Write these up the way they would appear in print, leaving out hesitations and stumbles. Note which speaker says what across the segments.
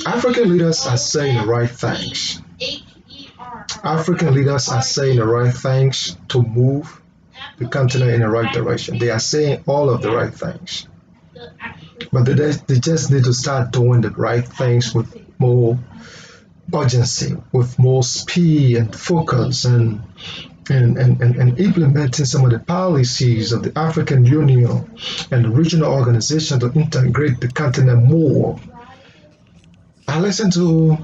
Speaker 1: African leaders are saying the right things. African leaders are saying the right things to move the continent in the right direction. They are saying all of the right things. But they just need to start doing the right things with more urgency, with more speed and focus, and implementing some of the policies of the African Union and the regional organization to integrate the continent more. I listened to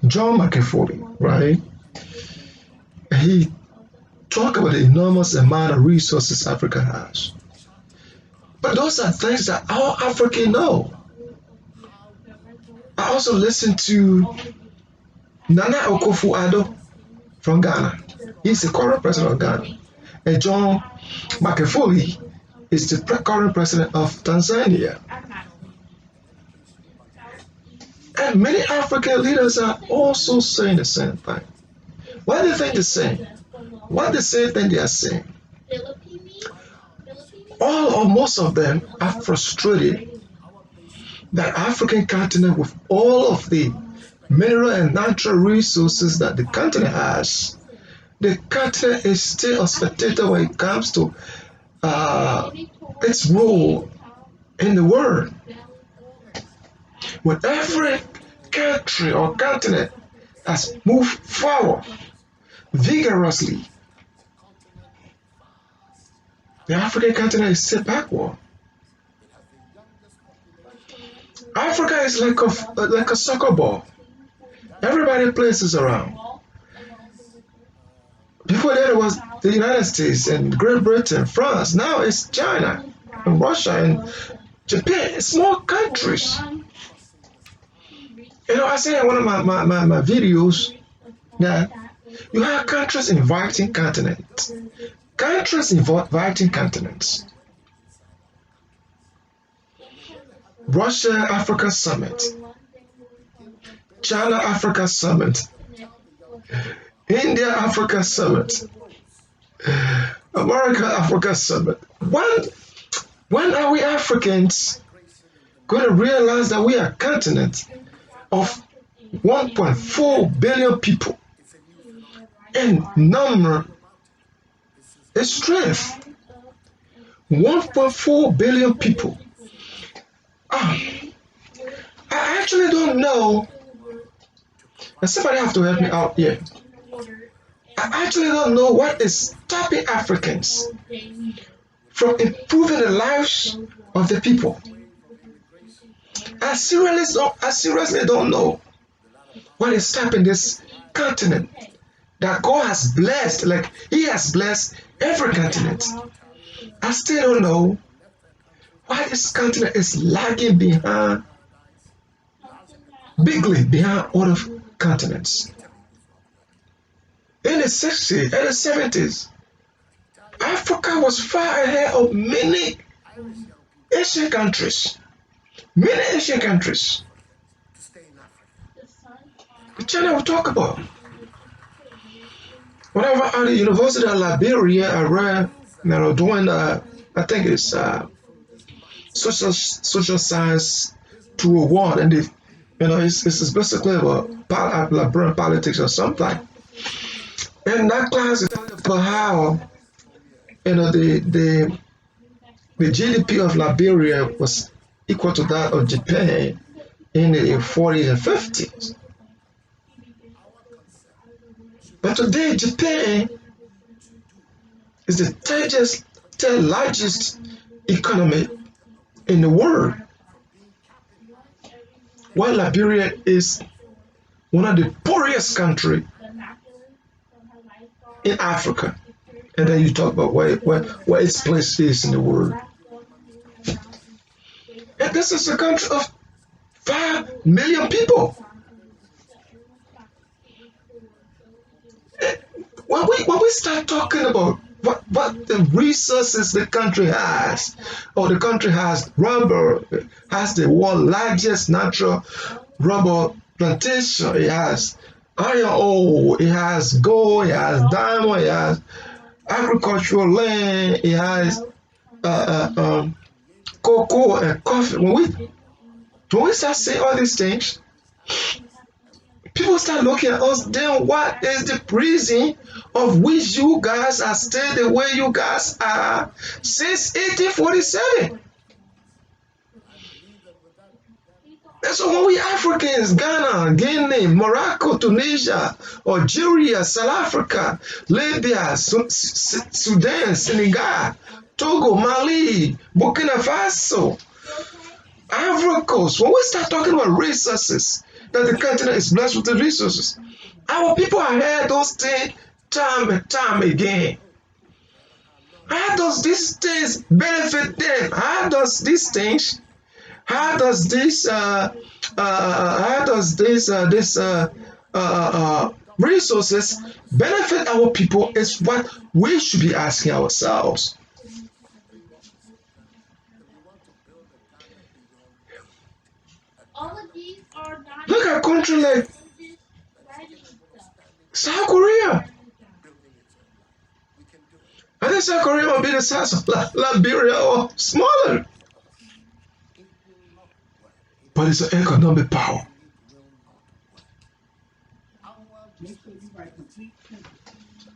Speaker 1: John McAfee, right? He talked about the enormous amount of resources Africa has. But those are things that all Africans know. I also listened to Nana Akufo-Addo from Ghana. He's the current president of Ghana. And John McAfee is the current president of Tanzania. And many African leaders are also saying the same thing. What do you think they're saying? What the same thing they are saying? All or most of them are frustrated that African continent, with all of the mineral and natural resources that the continent has, the continent is still a spectator when it comes to its role in the world. When every country or continent has moved forward vigorously, the African continent is still backward. Africa is like a soccer ball. Everybody places around. Before that, it was the United States and Great Britain, France. Now it's China and Russia and Japan. Small countries. I said in one of my videos that you have countries inviting continents. Countries inviting continents. Russia Africa Summit, China Africa Summit, India Africa Summit, America Africa Summit. When are we Africans going to realize that we are a continent of 1.4 billion people and number is strength? 1.4 billion people. I actually don't know, and somebody have to help me out here. I actually don't know what is stopping Africans from improving the lives of the people. I seriously don't know what is stopping this continent that God has blessed, like He has blessed every continent. I still don't know why this continent is lagging behind, bigly behind other continents. In the 60s and the 70s, Africa was far ahead of many Asian countries. Many Asian countries. China will talk about. Whenever at the University of Liberia, I read, doing, I think it's social science 201, and it's basically about Liberian politics or something. And that class is talking about how the GDP of Liberia was equal to that of Japan in the 40s and 50s. But today, Japan is the third largest economy in the world, while Liberia is one of the poorest countries in Africa. And then you talk about where its place is in the world. And this is a country of 5 million people. When we start talking about what the resources the country has, or the country has rubber, has the world's largest natural rubber plantation, it has iron ore, it has gold, it has diamond, it has agricultural land, it has cocoa and coffee. When we start saying all these things, People start looking at us, then what is the reason of which you guys are still the way you guys are since 1847? And so when we Africans, Ghana, Guinea, Morocco, Tunisia, Algeria, South Africa, Libya, Sudan, Senegal, Togo, Mali, Burkina Faso, Ivory Coast, when we start talking about resources, that the continent is blessed with the resources, our people have heard those things time and time again. How does these things benefit them? How does this resources benefit our people is what we should be asking ourselves. Look at a country like South Korea. I think South Korea might be the size of Liberia or smaller, but it's an economic power.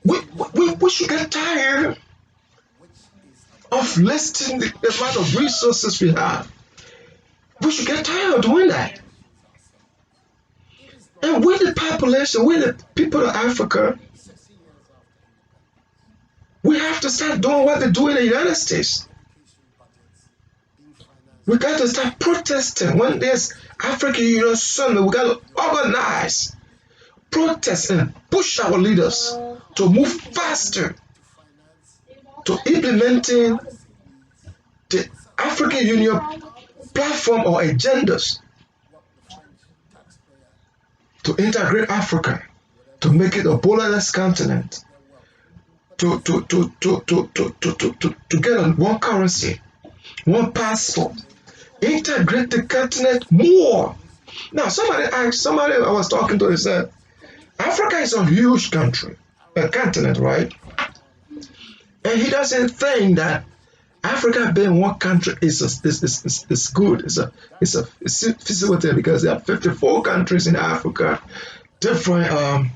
Speaker 1: We should get tired of listing the amount of resources we have. We should get tired of doing that. And with the population, with the people of Africa, we have to start doing what they do in the United States. We got to start protesting when there's African Union Summit. We got to organize, protest, and push our leaders to move faster to implementing the African Union platform or agendas to integrate Africa, to make it a borderless continent, to get on one currency, one passport, integrate the continent more. Now, somebody I was talking to, he said, Africa is a huge country, a continent, right? And he doesn't think that Africa being one country is good. It's feasible because there are 54 countries in Africa, different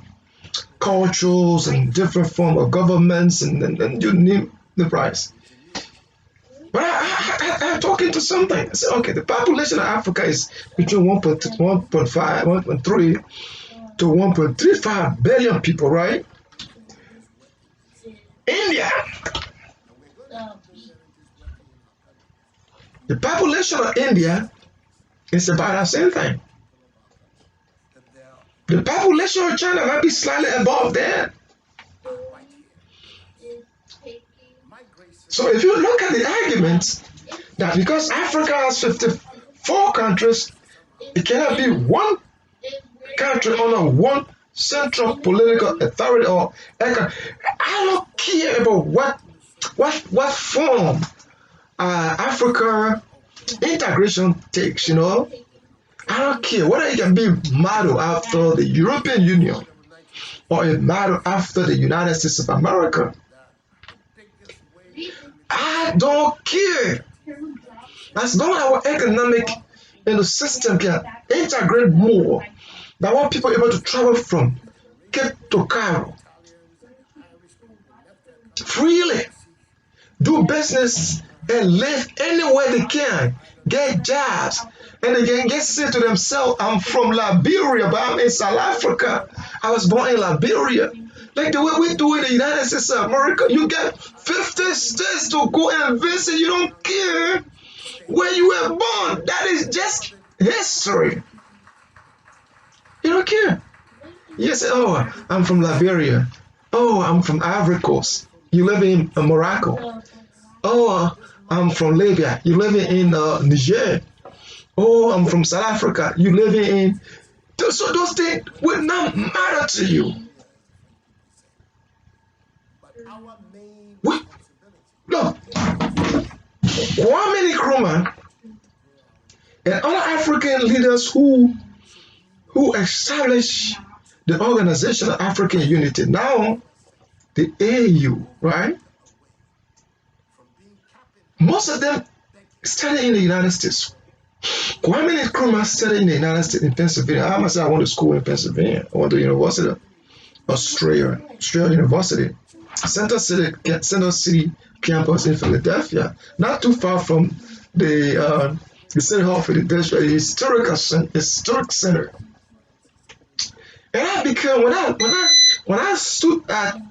Speaker 1: cultures and different form of governments, and you name the price. But I'm talking to something. I said, okay, the population of Africa is between 1.5, 1.3 to 1.35 billion people, right? India, the population of India is about the same thing. The population of China might be slightly above that. So if you look at the arguments that because Africa has 54 countries, it cannot be one country under one central political authority or economic. I don't care about what form Africa integration takes, I don't care whether it can be modeled after the European Union or a model after the United States of America. I don't care. As long as our economic system can integrate more, that want people able to travel from Cape to Cairo freely, do business and live anywhere they can, get jobs, and they can get say to themselves, I'm from Liberia, but I'm in South Africa. I was born in Liberia. Like the way we do in the United States of America, you get 50 states to go and visit. You don't care where you were born. That is just history. You don't care. You say, oh, I'm from Liberia. Oh, I'm from Ivory Coast. You live in Morocco. Oh, I'm from Libya. You live in Niger. Oh, I'm from South Africa. You live in. So those things will not matter to you. We, look, Kwame Nkrumah and other African leaders who established the Organization of African Unity, now the AU, right? Most of them studied in the United States. Kwame Nkrumah studied in the United States in Pennsylvania. I must say I went to school in Pennsylvania. I went to University of Australia University, Center City campus in Philadelphia, not too far from the City Hall of Philadelphia, the historic center. And I became when I stood at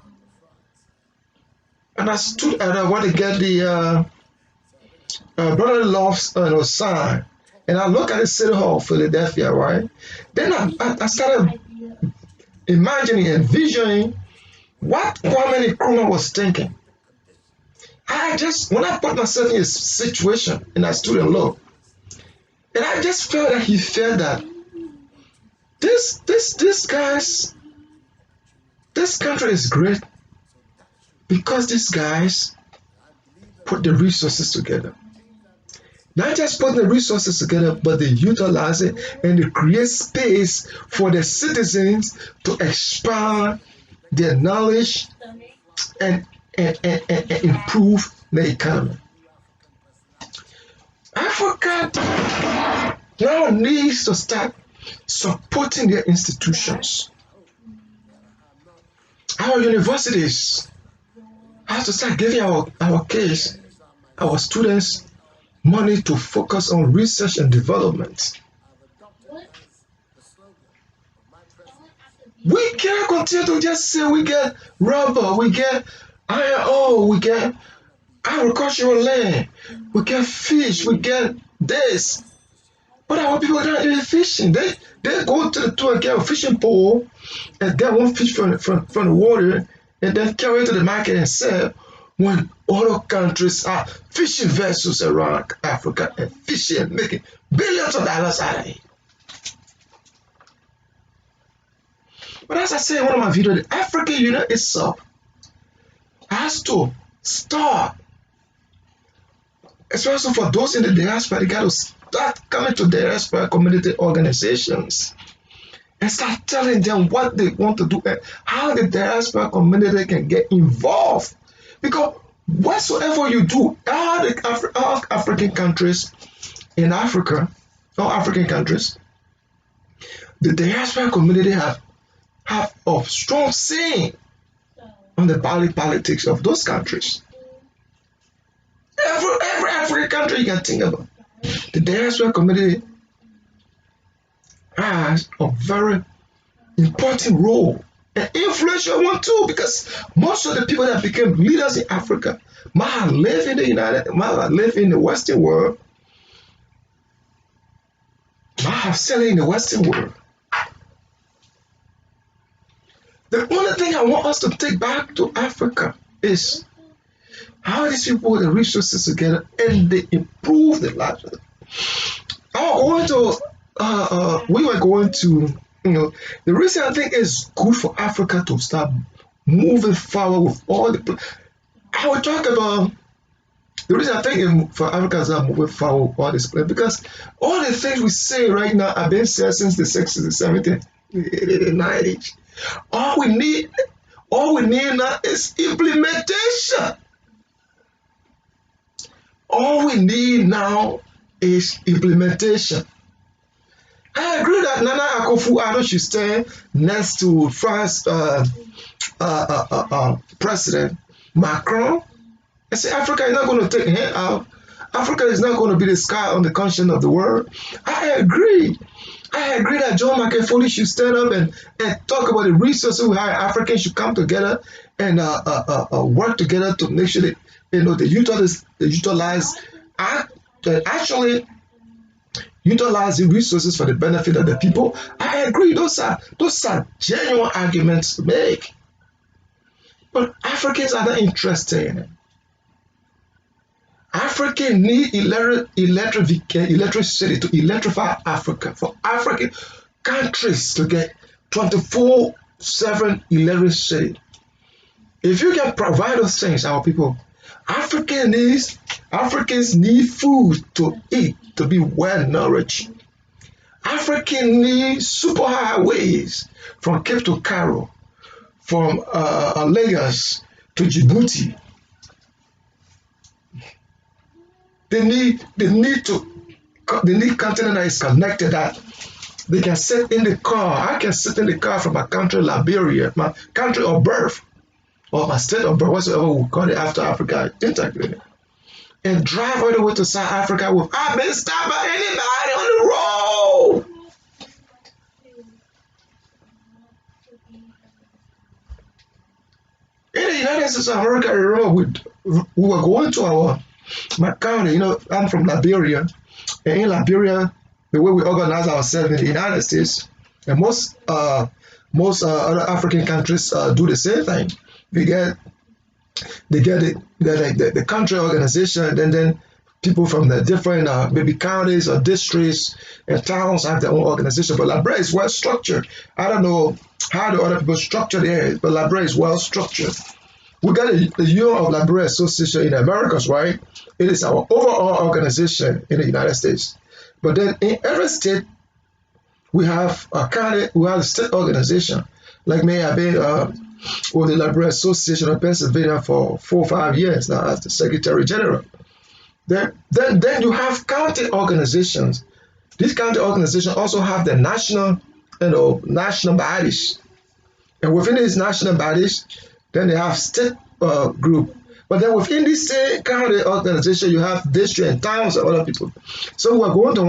Speaker 1: I want to get the brotherly love sign, and I look at the City Hall of Philadelphia, right? Then I started imagining and envisioning what Kwame Nkrumah was thinking. I just when I put myself in a situation and I stood and looked, and I just felt that he felt that this guys this country is great because these guys put the resources together. Not just putting the resources together, but they utilize it and they create space for the citizens to expand their knowledge and, and improve the economy. Africa now needs to start supporting their institutions. Our universities have to start giving our kids, our students, money to focus on research and development. We cannot continue to just say we get rubber, we get iron ore, we get agricultural land, we get fish, we get this. But our people are not even fishing. They go to and get a fishing pole and get one fish from the water and then carry it to the market and sell when other countries are fishing vessels around Africa and fishing and making billions of dollars out of it. But as I said in one of my videos, the African Union itself has to start, especially for those in the diaspora, they got to start coming to diaspora community organizations and start telling them what they want to do and how the diaspora community can get involved. Because whatsoever you do, all African countries in Africa, all African countries, the diaspora community have a strong say on the politics of those countries. Every African country you can think about, the diaspora community has a very important role, an influential one too, because most of the people that became leaders in Africa might have lived in the Western world, might have settled in the Western world. The only thing I want us to take back to Africa is how these people put the resources together and they improve the lives of them. We were going to, the reason I think it's good for Africa to start moving forward with all the, I will talk about the reason I think for Africa to start moving forward with all this plan, because all the things we say right now have been said since the 60s, the 70s, the 90s. All we need now is implementation. All we need now is implementation. I agree that Nana Akufo-Addo should stand next to France President Macron. I say Africa is not going to take a hand out. Africa is not going to be the sky on the conscience of the world. I agree. I agree that John McAfee should stand up and talk about the resources how Africans should come together and work together to make sure that they actually utilize the resources for the benefit of the people. I agree. Those are genuine arguments to make. But Africans are not interested in it. Africans need electricity to electrify Africa, for African countries to get 24/7 electricity. If you can provide those things, our people, Africans need food to eat, to be well nourished. Africans need super highways from Cape to Cairo, from Lagos to Djibouti. They need to continent that is connected, that they can sit in the car. I can sit in the car from my country, Liberia, my country of birth, or my state of birth, whatsoever we call it after Africa integrated, and drive all the way to South Africa without being stopped by anybody on the road. In the United States of America, I remember we were going to my county. I'm from Liberia, and in Liberia, the way we organize ourselves in the United States, and most other African countries do the same thing. They get the country organization, and then people from the different maybe counties or districts and towns have their own organization. But Liberia is well structured. I don't know how the other people structure theirs, but Liberia is well structured. We got the Union of Liberia Association in the Americas, right? It is our overall organization in the United States. But then in every state, we have a county, we have a state organization. Like me, I've been with the Liberia Association of Pennsylvania for 4 or 5 years now as the Secretary General. Then you have county organizations. These county organizations also have the national bodies. And within these national bodies, then they have state group. But then within this same county organization, you have district and towns and other people. So we're going to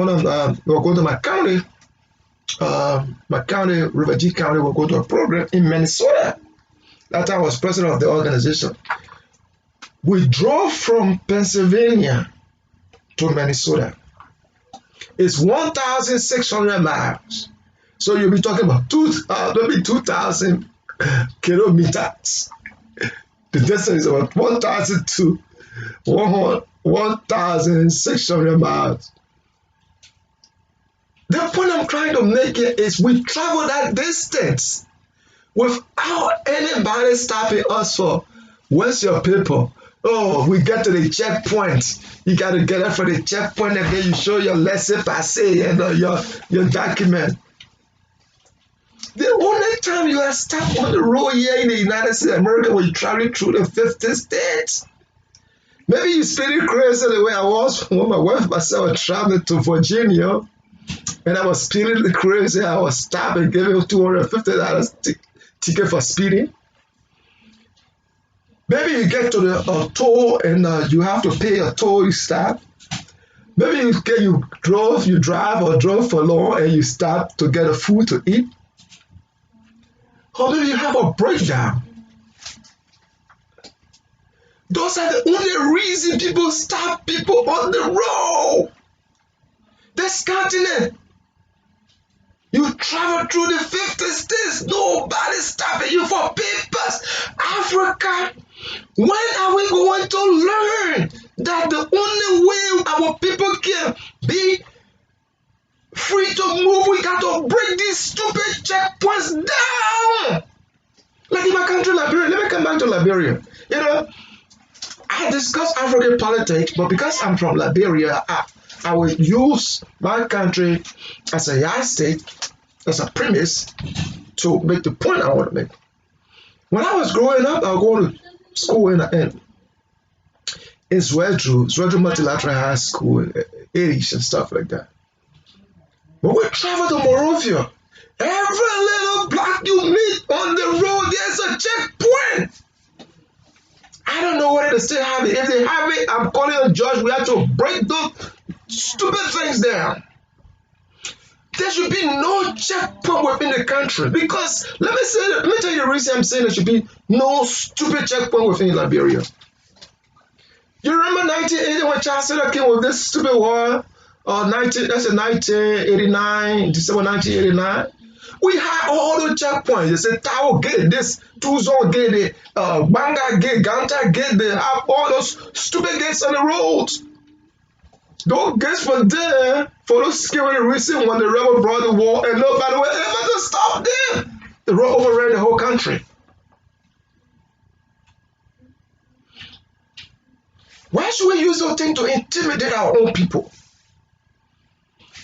Speaker 1: my county, River G County. We're going to a program in Minnesota. That time I was president of the organization. We drove from Pennsylvania to Minnesota. It's 1,600 miles. So you'll be talking about 2,000 kilometers. The distance is about 1,600 miles. The point I'm trying to make here is we travel that distance without anybody stopping us for, where's your paper? Oh, we get to the checkpoint. You got to get up for the checkpoint, and then you show your laissez-passer and your document. The only time you are stopped on the road here in the United States of America when you travel through the 50 states. Maybe you're speeding crazy the way I was when my wife and myself were traveling to Virginia, and I was speeding crazy. I was stopped and giving $250 ticket for speeding. Maybe you get to the toll and you have to pay a toll, you stop. Maybe you drove for long and you stop to get a food to eat. Or maybe you have a breakdown. Those are the only reason people stop people on the road. This continent, you travel through the 50 states, nobody stopping you for papers. Africa, when are we going to learn that the only way our people can be free to move, we got to break these stupid checkpoints down? Like in my country, Liberia. Let me come back to Liberia. I discuss African politics, but because I'm from Liberia, I will use my country as a yardstick, as a premise to make the point I want to make. When I was growing up, I was going to school in Zwedru Multilateral High School, Irish and stuff like that. When we travel to Monrovia, every little block you meet on the road, there's a checkpoint. I don't know whether they still have it. If they have it, I'm calling a judge. We have to break those stupid things down. There should be no checkpoint within the country because let me tell you the reason I'm saying there should be no stupid checkpoint within Liberia. You remember 1980 when Charles Taylor came with this stupid war? That's in 1989, December 1989. We had all the checkpoints. They said Tao Gate, this Tuzon Gate, Banga Gate, Ganta Gate. They have all those stupid gates on the roads. Those gates were there for those scary reasons when the rebel brought the war and nobody was able to stop them. The road overran the whole country. Why should we use those things to intimidate our own people?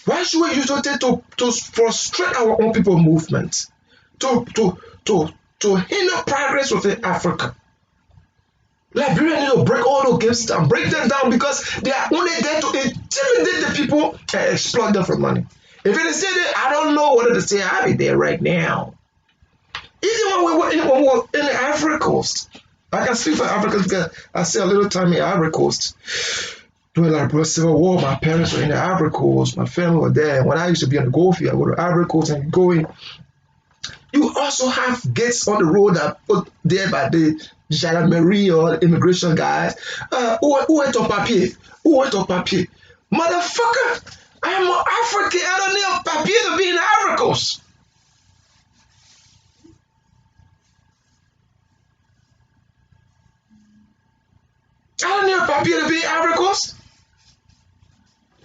Speaker 1: Why should we use those things to frustrate our own people movements? To hinder progress within Africa? Liberia need to break all those games down, break them down because they are only there to intimidate the people and exploit them for money. If they say that, I don't know whether to say I'll be there right now. Even when we were in the Ivory Coast, I can speak for Africa because I spent a little time in Ivory Coast. During the Civil War, my parents were in the Ivory Coast, my family were there. And when I used to be on the Gold Field, I go to Ivory Coast and go in. You also have gates on the road that put there by the gendarmerie or the immigration guys. Who went to papier? Who went to papier? Motherfucker, I'm an African. I don't need a papier to be in the Ivory Coast. I don't need a papier to be in Ivory Coast.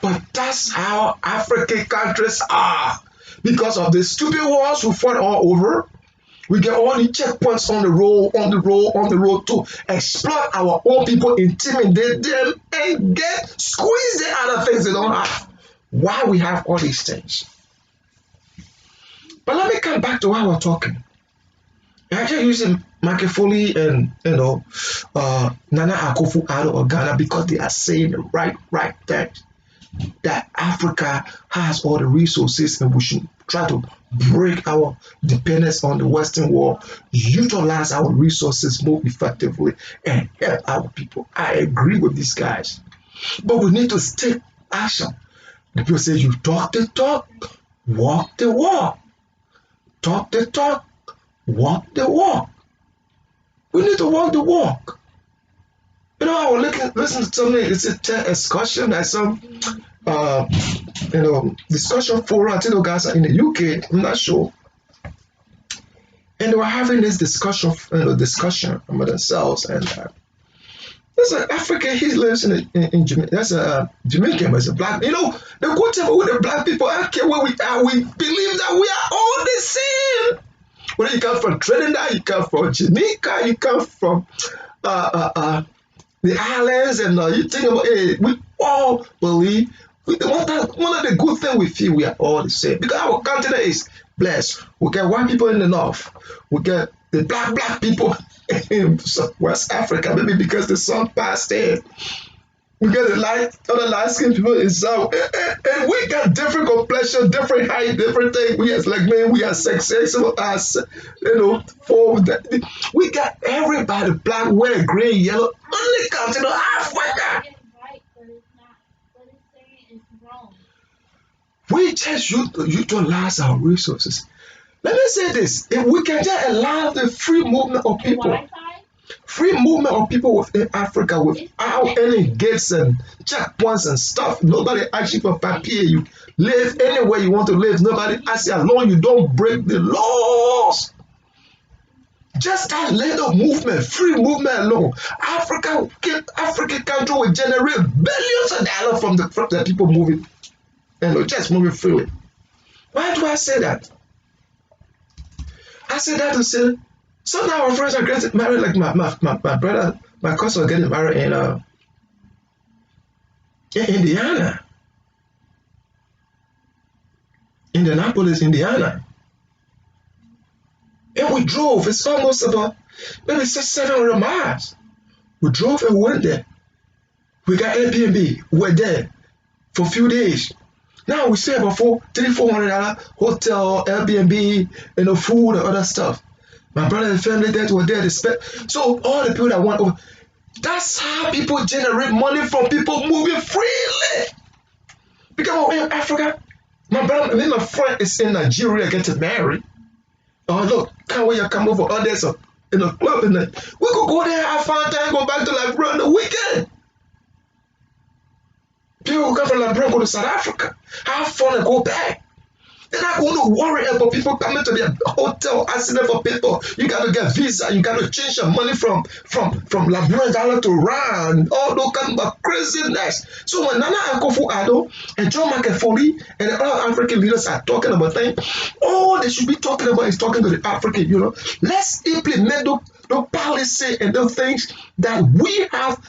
Speaker 1: But that's how African countries are. Because of the stupid wars we fought all over, we get all the checkpoints on the road, on the road to exploit our own people, intimidate them, and squeeze them out of things they don't have. Why we have all these things? But let me come back to why we're talking. I just using Machiavelli and Nana Akufo-Addo of Ghana because they are saying the right things. That Africa has all the resources and we should try to break our dependence on the Western world, utilize our resources more effectively, and help our people. I agree with these guys. But we need to take action. The people say you talk the talk, walk the walk. Talk the talk, walk the walk. We need to walk the walk. I was listening to something, it's a discussion that some discussion forum. I think those guys are in the UK, I'm not sure. And they were having this discussion among themselves. And there's an African, he lives in Jamaica. That's a Jamaican, but it's a black. The good thing with the black people, I don't care where we are, we believe that we are all the same. Whether you come from Trinidad, you come from Jamaica, you come from the islands, and you think about it, we all believe. One of the good things we feel we are all the same because our continent is blessed. We get white people in the north, we get the black people in West Africa, maybe because the sun passed there. We get the other light skinned people in South, and we got different complexion, different height, different things. We as like men, we are sexual, as we got everybody black, white, green, yellow, on the continent of Africa. We just utilize our resources. Let me say this: if we can just allow the free movement of people. Free movement of people within Africa without any gates and checkpoints and stuff. Nobody asks you for papier. You live anywhere you want to live. Nobody asks you as long as you don't break the laws. Just that little movement, free movement alone, African country will generate billions of dollars from the people moving, just moving freely. Why do I say that? I say that to say. So now our friends are getting married, like my brother, my cousin was getting married in Indiana. Indianapolis, Indiana. And we drove, it's almost about maybe 700 miles. We drove and went there. We got Airbnb, we were there for a few days. Now we stay about $400 hotel, Airbnb, food and other stuff. My brother and family that were there, so all the people that went over, that's how people generate money from people moving freely. Because in Africa, my friend is in Nigeria getting married. Oh look, can't wait to come over. Oh, there's in a club we could go there, have fun time, go back to Liberia on the weekend. People who come from Liberia go to South Africa, have fun and go back. They're not going to worry about people coming to their hotel, asking them for people. You got to get visa. You got to change your money from Liberian dollar to rand. All those kind of craziness. So when Nana Akufo-Addo and John Machiavelli and the other African leaders are talking about things, all they should be talking about is talking to the African. Let's implement those policy and those things that we have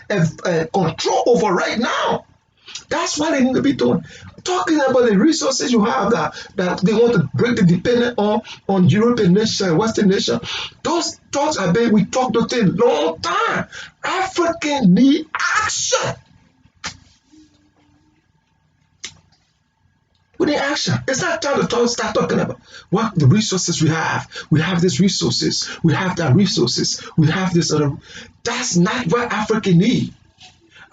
Speaker 1: control over right now. That's what they need to be doing. talking about the resources you have that they want to break the dependence on European nation, Western nation. Those thoughts have been, we talked about it a long time. African need action. We need action. It's not time to start talking about what the resources we have. We have these resources. We have that resources. We have this other. That's not what Africans need.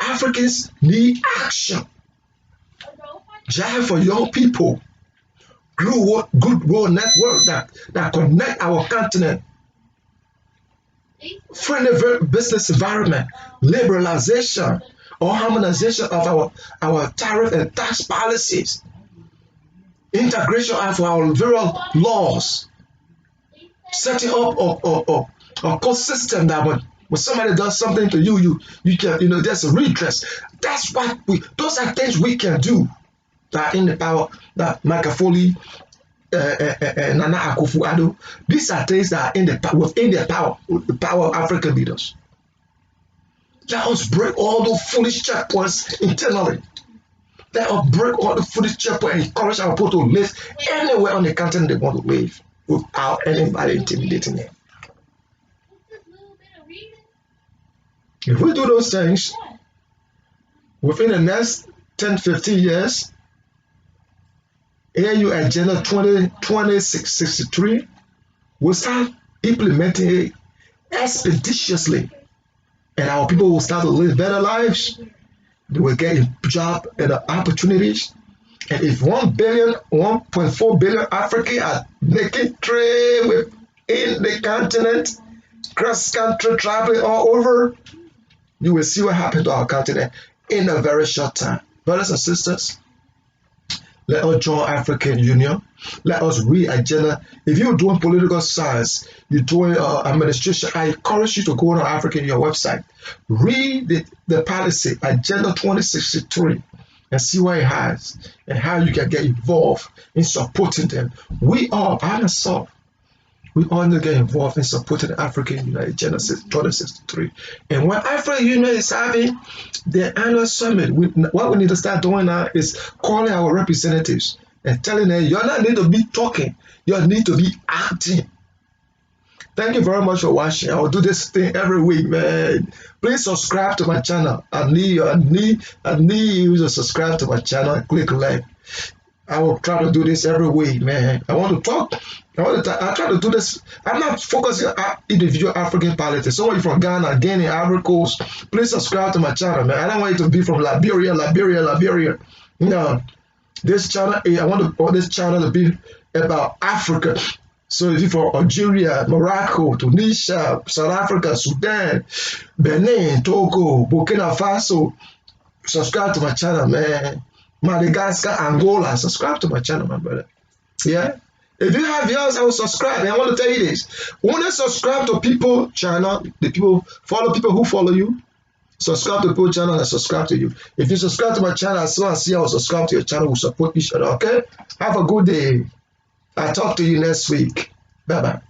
Speaker 1: Africans need action. Drive for young people. Good world network that connect our continent. Friendly business environment. Liberalization or harmonization of our tariff and tax policies. Integration of our various laws. Setting up a court system that when somebody does something to you can, there's a redress. That's what those are things we can do that in the power that Machiavelli and Nana Akufo-Addo. These are things that are within the power of African leaders. Let us break all those foolish checkpoints internally. Let us break all the foolish checkpoints and encourage our people to live anywhere on the continent they want to live without anybody intimidating them. If we do those things, within the next 10-15 years, AU Agenda 2063 will start implementing it expeditiously, and our people will start to live better lives. They will get job and opportunities. And if 1.4 billion Africans are making trade within the continent, cross-country traveling all over, you will see what happened to our continent in a very short time. Brothers and sisters, let us join African Union. Let us read agenda. If you're doing political science, you're doing administration, I encourage you to go on our African Union website. Read the policy, Agenda 2063, and see what it has and how you can get involved in supporting them. We all, by myself, we all need to get involved in supporting the African Union Agenda 2063. And when African Union is having their annual summit, what we need to start doing now is calling our representatives and telling them, you don't need to be talking, you need to be acting. Thank you very much for watching. I will do this thing every week, man. Please subscribe to my channel. I need you to subscribe to my channel and click like. I will try to do this every week, man. I want to talk. I try to do this. I'm not focusing on individual African politics. Someone from Ghana, Guinea, Ivory Coast, please subscribe to my channel, man. I don't want you to be from Liberia. This channel, I want this channel to be about Africa. So if you're from Algeria, Morocco, Tunisia, South Africa, Sudan, Benin, Togo, Burkina Faso, subscribe to my channel, man. Madagascar, Angola, subscribe to my channel, my brother. Yeah. If you have yours, I will subscribe. And I want to tell you this. When you subscribe to people channel, follow people who follow you. Subscribe to people channel and subscribe to you. If you subscribe to my channel, as soon as I will subscribe to your channel, we'll support each other. Okay? Have a good day. I'll talk to you next week. Bye-bye.